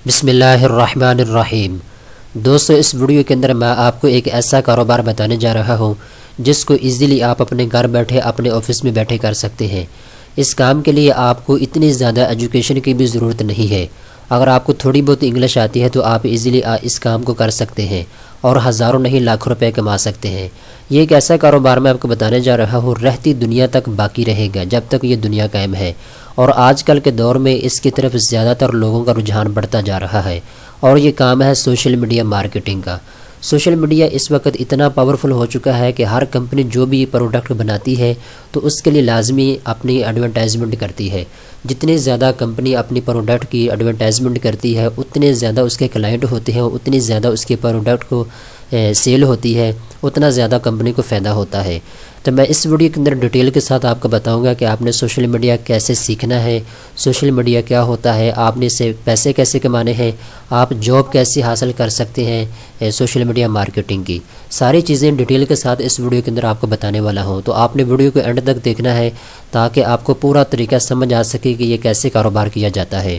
بسم اللہ الرحمن الرحیم۔ دوستو، اس ویڈیو کے اندر میں آپ کو ایک ایسا کاروبار بتانے جا رہا ہوں جس کو ایزیلی آپ اپنے گھر بیٹھے اپنے آفس میں بیٹھے کر سکتے ہیں۔ اس کام کے لیے آپ کو اتنی زیادہ ایجوکیشن کی بھی ضرورت نہیں ہے۔ اگر آپ کو تھوڑی بہت انگلش آتی ہے تو آپ ایزیلی اس کام کو کر سکتے ہیں اور ہزاروں نہیں لاکھوں روپے کما سکتے ہیں۔ یہ ایک ایسا کاروبار میں آپ کو بتانے جا رہا ہوں، رہتی دنیا تک باقی رہے گا جب تک یہ دنیا قائم ہے، اور آج کل کے دور میں اس کی طرف زیادہ تر لوگوں کا رجحان بڑھتا جا رہا ہے، اور یہ کام ہے سوشل میڈیا مارکیٹنگ کا۔ سوشل میڈیا اس وقت اتنا پاورفل ہو چکا ہے کہ ہر کمپنی جو بھی پروڈکٹ بناتی ہے تو اس کے لیے لازمی اپنی ایڈورٹائزمنٹ کرتی ہے۔ جتنی زیادہ کمپنی اپنی پروڈکٹ کی ایڈورٹائزمنٹ کرتی ہے اتنے زیادہ اس کے کلائنٹ ہوتے ہیں، اتنی زیادہ اس کے پروڈکٹ کو سیل ہوتی ہے، اتنا زیادہ کمپنی کو فائدہ ہوتا ہے۔ تو میں اس ویڈیو کے اندر ڈیٹیل کے ساتھ آپ کو بتاؤں گا کہ آپ نے سوشل میڈیا کیسے سیکھنا ہے، سوشل میڈیا کیا ہوتا ہے، آپ نے اسے پیسے کیسے کمانے ہیں، آپ جاب کیسے حاصل کر سکتے ہیں سوشل میڈیا مارکیٹنگ کی۔ ساری چیزیں ڈیٹیل کے ساتھ اس ویڈیو کے اندر آپ کو بتانے والا ہوں، تو آپ نے ویڈیو کو اینڈ تک دیکھنا ہے تاکہ آپ کو پورا طریقہ سمجھ آ سکے کہ یہ کیسے کاروبار کیا جاتا ہے۔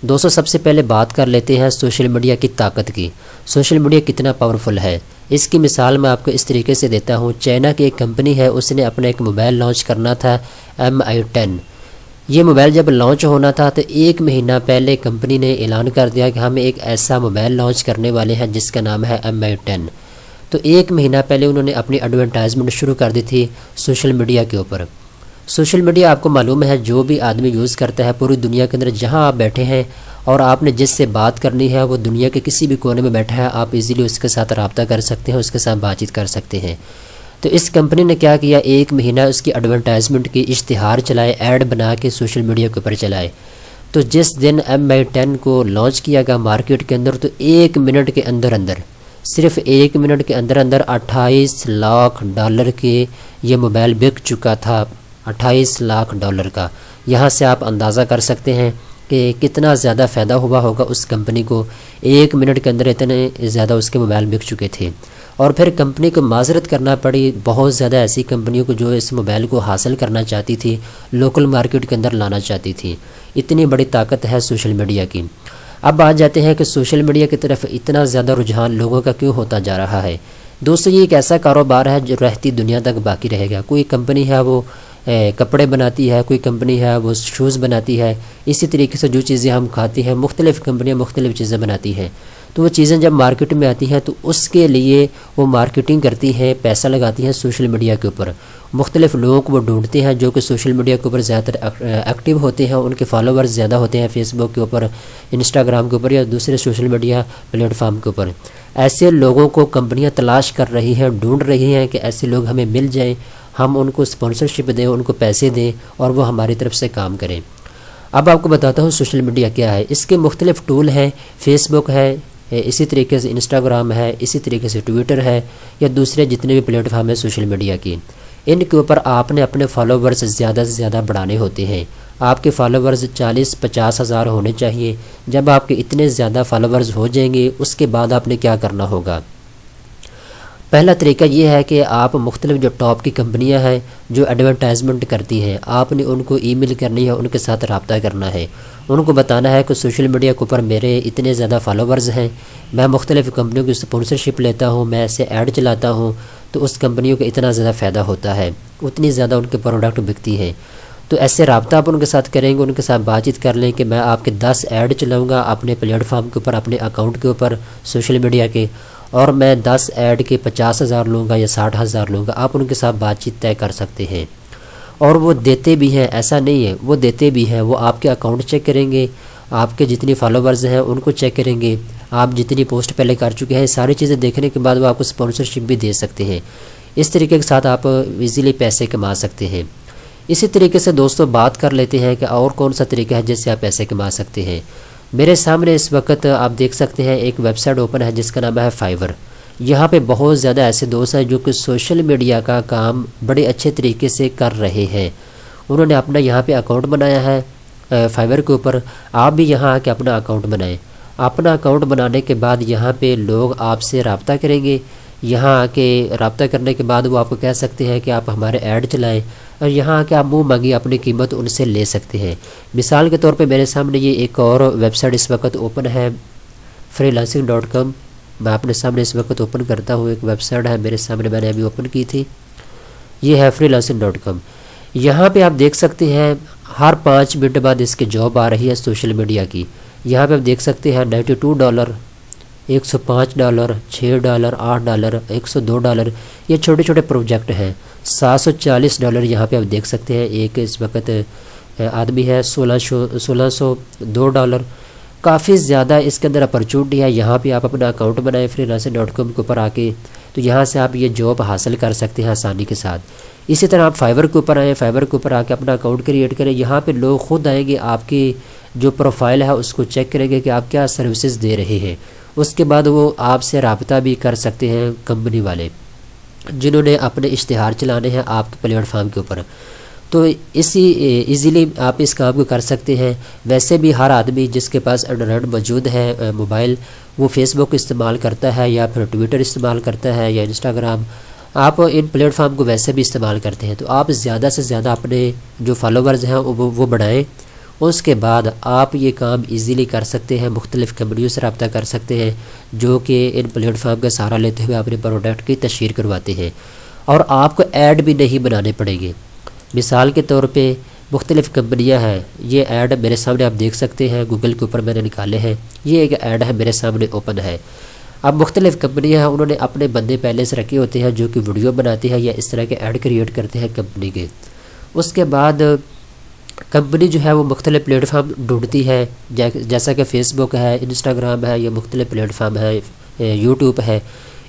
دوستو، سب سے پہلے بات کر لیتے ہیں سوشل میڈیا کی طاقت کی۔ سوشل میڈیا کتنا پاورفل ہے، اس کی مثال میں آپ کو اس طریقے سے دیتا ہوں۔ چائنا کی ایک کمپنی ہے، اس نے اپنا ایک موبائل لانچ کرنا تھا MI10۔ یہ موبائل جب لانچ ہونا تھا تو ایک مہینہ پہلے کمپنی نے اعلان کر دیا کہ ہم ایک ایسا موبائل لانچ کرنے والے ہیں جس کا نام ہے MI10۔ تو ایک مہینہ پہلے انہوں نے اپنی ایڈورٹائزمنٹ شروع کر دی تھی سوشل میڈیا کے اوپر۔ سوشل میڈیا آپ کو معلوم ہے جو بھی آدمی یوز کرتا ہے پوری دنیا کے اندر، جہاں آپ بیٹھے ہیں اور آپ نے جس سے بات کرنی ہے وہ دنیا کے کسی بھی کونے میں بیٹھا ہے، آپ ایزیلی اس کے ساتھ رابطہ کر سکتے ہیں، اس کے ساتھ بات چیت کر سکتے ہیں۔ تو اس کمپنی نے کیا کیا، ایک مہینہ اس کی ایڈورٹائزمنٹ کی اشتہار چلائے، ایڈ بنا کے سوشل میڈیا کے اوپر چلائے۔ تو جس دن MI10 کو لانچ کیا گیا مارکیٹ کے اندر، تو ایک منٹ کے اندر صرف ایک منٹ کے اندر 28 لاکھ ڈالر کے یہ موبائل بک چکا تھا، 28 لاکھ ڈالر کا۔ یہاں سے آپ اندازہ کر سکتے ہیں کہ کتنا زیادہ فائدہ ہوا ہوگا اس کمپنی کو۔ ایک منٹ کے اندر اتنے زیادہ اس کے موبائل بک چکے تھے، اور پھر کمپنی کو معذرت کرنا پڑی بہت زیادہ ایسی کمپنیوں کو جو اس موبائل کو حاصل کرنا چاہتی تھی، لوکل مارکیٹ کے اندر لانا چاہتی تھی۔ اتنی بڑی طاقت ہے سوشل میڈیا کی۔ اب آ جاتے ہیں کہ سوشل میڈیا کی طرف اتنا زیادہ رجحان لوگوں کا کیوں ہوتا جا رہا ہے۔ دوستو، یہ ایک ایسا کاروبار ہے جو رہتی دنیا تک باقی رہے گا۔ کوئی کمپنی ہے وہ کپڑے بناتی ہے، کوئی کمپنی ہے وہ شوز بناتی ہے، اسی طریقے سے جو چیزیں ہم کھاتے ہیں مختلف کمپنیاں مختلف چیزیں بناتی ہیں۔ تو وہ چیزیں جب مارکیٹ میں آتی ہیں تو اس کے لیے وہ مارکیٹنگ کرتی ہیں، پیسہ لگاتی ہیں سوشل میڈیا کے اوپر۔ مختلف لوگوں کو وہ ڈھونڈتے ہیں جو کہ سوشل میڈیا کے اوپر زیادہ تر ایکٹیو ہوتے ہیں، ان کے فالوورز زیادہ ہوتے ہیں فیس بک کے اوپر، انسٹاگرام کے اوپر یا دوسرے سوشل میڈیا پلیٹ فارم کے اوپر۔ ایسے لوگوں کو کمپنیاں تلاش کر رہی ہیں، ڈھونڈ رہی ہیں کہ ایسے لوگ ہمیں مل جائیں، ہم ان کو اسپانسرشپ دیں، ان کو پیسے دیں اور وہ ہماری طرف سے کام کریں۔ اب آپ کو بتاتا ہوں سوشل میڈیا کیا ہے۔ اس کے مختلف ٹول ہیں، فیس بک ہے، اسی طریقے سے انسٹاگرام ہے، اسی طریقے سے ٹویٹر ہے، یا دوسرے جتنے بھی پلیٹ فارم ہیں سوشل میڈیا کی۔ ان کے اوپر آپ نے اپنے فالوورز زیادہ سے زیادہ بڑھانے ہوتے ہیں۔ آپ کے فالوورز 40-50 ہزار ہونے چاہیے۔ جب آپ کے اتنے زیادہ فالوورز ہو جائیں گے اس کے بعد آپ نے کیا کرنا ہوگا۔ پہلا طریقہ یہ ہے کہ آپ مختلف جو ٹاپ کی کمپنیاں ہیں جو ایڈورٹائزمنٹ کرتی ہیں، آپ نے ان کو ای میل کرنی ہے، ان کے ساتھ رابطہ کرنا ہے، ان کو بتانا ہے کہ سوشل میڈیا کے اوپر میرے اتنے زیادہ فالوورز ہیں، میں مختلف کمپنیوں کی اسپانسرشپ لیتا ہوں، میں ایسے ایڈ چلاتا ہوں، تو اس کمپنیوں کو اتنا زیادہ فائدہ ہوتا ہے، اتنی زیادہ ان کے پروڈکٹ بکتی ہیں۔ تو ایسے رابطہ آپ ان کے ساتھ کریں گے، ان کے ساتھ بات چیت کر لیں کہ میں آپ کے 10 ایڈ چلاؤں گا اپنے پلیٹ فارم کے اوپر، اپنے اکاؤنٹ کے اوپر سوشل میڈیا کے، اور میں 10 ایڈ کے 50 ہزار لوں گا یا 60 ہزار لوں گا۔ آپ ان کے ساتھ بات چیت طے کر سکتے ہیں، اور وہ دیتے بھی ہیں، ایسا نہیں ہے، وہ دیتے بھی ہیں۔ وہ آپ کے اکاؤنٹ چیک کریں گے، آپ کے جتنی فالوورز ہیں ان کو چیک کریں گے، آپ جتنی پوسٹ پہلے کر چکے ہیں، ساری چیزیں دیکھنے کے بعد وہ آپ کو اسپانسرشپ بھی دے سکتے ہیں۔ اس طریقے کے ساتھ آپ ایزیلی پیسے کما سکتے ہیں۔ اسی طریقے سے دوستو بات کر لیتے ہیں کہ اور کون سا طریقہ ہے جس سے آپ پیسے کما سکتے ہیں۔ میرے سامنے اس وقت آپ دیکھ سکتے ہیں ایک ویب سائٹ اوپن ہے جس کا نام ہے فائیور۔ یہاں پہ بہت زیادہ ایسے دوست ہیں جو کہ سوشل میڈیا کا کام بڑے اچھے طریقے سے کر رہے ہیں۔ انہوں نے اپنا یہاں پہ اکاؤنٹ بنایا ہے فائیور کے اوپر۔ آپ بھی یہاں آ کے اپنا اکاؤنٹ بنائیں۔ اپنا اکاؤنٹ بنانے کے بعد یہاں پہ لوگ آپ سے رابطہ کریں گے، یہاں آ کے رابطہ کرنے کے بعد وہ آپ کو کہہ سکتے ہیں کہ آپ ہمارے ایڈ چلائیں، اور یہاں آ کے آپ منہ مانگی اپنی قیمت ان سے لے سکتے ہیں۔ مثال کے طور پہ میرے سامنے یہ ایک اور ویب سائٹ اس وقت اوپن ہے freelancing.com۔ میں اپنے سامنے اس وقت اوپن کرتا ہوں، ایک ویب سائٹ ہے میرے سامنے، میں نے ابھی اوپن کی تھی، یہ ہے freelancing.com۔ یہاں پہ آپ دیکھ سکتے ہیں ہر 5 منٹ بعد اس کے جاب آ رہی ہے سوشل میڈیا کی۔ یہاں پہ آپ دیکھ سکتے ہیں $92، $105، $6، $8، $102، یہ چھوٹے چھوٹے پروجیکٹ ہیں۔ $740 یہاں پہ آپ دیکھ سکتے ہیں، ایک اس وقت آدمی ہے $1602۔ کافی زیادہ اس کے اندر اپرچونٹی ہے۔ یہاں پہ آپ اپنا اکاؤنٹ بنائیں freelancing.com کے اوپر آ کے، تو یہاں سے آپ یہ جاب حاصل کر سکتے ہیں آسانی کے ساتھ۔ اسی طرح آپ فائور کے اوپر آئیں، فائور کے اوپر آ کے اپنا اکاؤنٹ کریٹ کریں۔ یہاں پہ لوگ خود آئیں گے، آپ کی جو پروفائل ہے اس کو چیک کریں گے کہ آپ کیا سروسز دے رہے ہیں، اس کے بعد وہ آپ سے رابطہ بھی کر سکتے ہیں کمپنی والے جنہوں نے اپنے اشتہار چلانے ہیں آپ کے پلیٹ فارم کے اوپر۔ تو ایزیلی آپ اس کام کو کر سکتے ہیں۔ ویسے بھی ہر آدمی جس کے پاس انڈرائڈ موجود ہے موبائل، وہ فیس بک استعمال کرتا ہے یا پھر ٹویٹر استعمال کرتا ہے یا انسٹاگرام، آپ ان پلیٹ فارم کو ویسے بھی استعمال کرتے ہیں۔ تو آپ زیادہ سے زیادہ اپنے جو فالوورز ہیں وہ بڑھائیں، اس کے بعد آپ یہ کام ایزیلی کر سکتے ہیں، مختلف کمپنیوں سے رابطہ کر سکتے ہیں جو کہ ان پلیٹ فارم کا سہارا لیتے ہوئے اپنے پروڈکٹ کی تشہیر کرواتے ہیں، اور آپ کو ایڈ بھی نہیں بنانے پڑیں گے۔ مثال کے طور پہ مختلف کمپنیاں ہیں، یہ ایڈ میرے سامنے آپ دیکھ سکتے ہیں، گوگل کے اوپر میں نے نکالے ہیں، یہ ایک ایڈ ہے میرے سامنے اوپن ہے۔ اب مختلف کمپنیاں ہیں، انہوں نے اپنے بندے پہلے سے رکھے ہوتے ہیں جو کہ ویڈیو بناتے ہیں یا اس طرح کے ایڈ کریٹ کرتے ہیں کمپنی کے۔ اس کے بعد کمپنی جو ہے وہ مختلف پلیٹ فارم ڈھونڈتی ہے، جیسا کہ فیس بک ہے، انسٹاگرام ہے، یا مختلف پلیٹ فارم ہے، یوٹیوب ہے،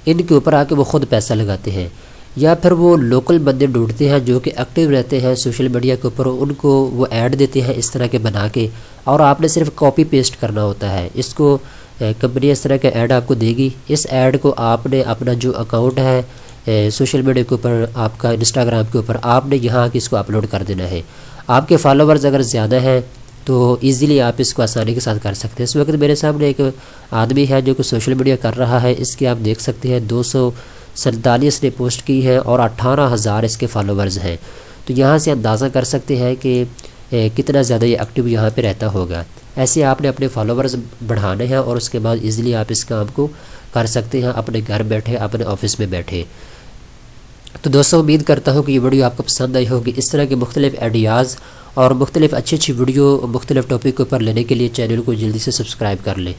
ان کے اوپر آ کے وہ خود پیسہ لگاتے ہیں، یا پھر وہ لوکل بندے ڈھونڈتے ہیں جو کہ ایکٹیو رہتے ہیں سوشل میڈیا کے اوپر، ان کو وہ ایڈ دیتے ہیں اس طرح کے بنا کے، اور آپ نے صرف کاپی پیسٹ کرنا ہوتا ہے اس کو۔ کمپنی اس طرح کا ایڈ آپ کو دے گی، اس ایڈ کو آپ نے اپنا جو اکاؤنٹ ہے سوشل میڈیا کے اوپر، آپ کا انسٹاگرام کے اوپر، آپ نے یہاں کے اس کو اپلوڈ کر دینا ہے۔ آپ کے فالوورز اگر زیادہ ہیں تو ایزیلی آپ اس کو آسانی کے ساتھ کر سکتے ہیں۔ اس وقت میرے سامنے ایک آدمی ہے جو کہ سوشل میڈیا کر رہا ہے، اس کی آپ دیکھ سکتے ہیں 247 نے پوسٹ کی ہے اور 18,000 اس کے فالوورز ہیں۔ تو یہاں سے اندازہ کر سکتے ہیں کہ کتنا زیادہ یہ ایکٹیو یہاں پہ رہتا ہوگا۔ ایسے آپ نے اپنے فالوورز بڑھانے ہیں اور اس کے بعد ایزیلی آپ اس کام کو کر سکتے ہیں اپنے گھر بیٹھے، اپنے آفس میں بیٹھے۔ تو دوستوں، امید کرتا ہوں کہ یہ ویڈیو آپ کو پسند آئی ہوگی۔ اس طرح کے مختلف آئیڈیاز اور مختلف اچھی ویڈیو مختلف ٹاپک کے اوپر لینے کے لیے چینل کو جلدی سے سبسکرائب کر لیں۔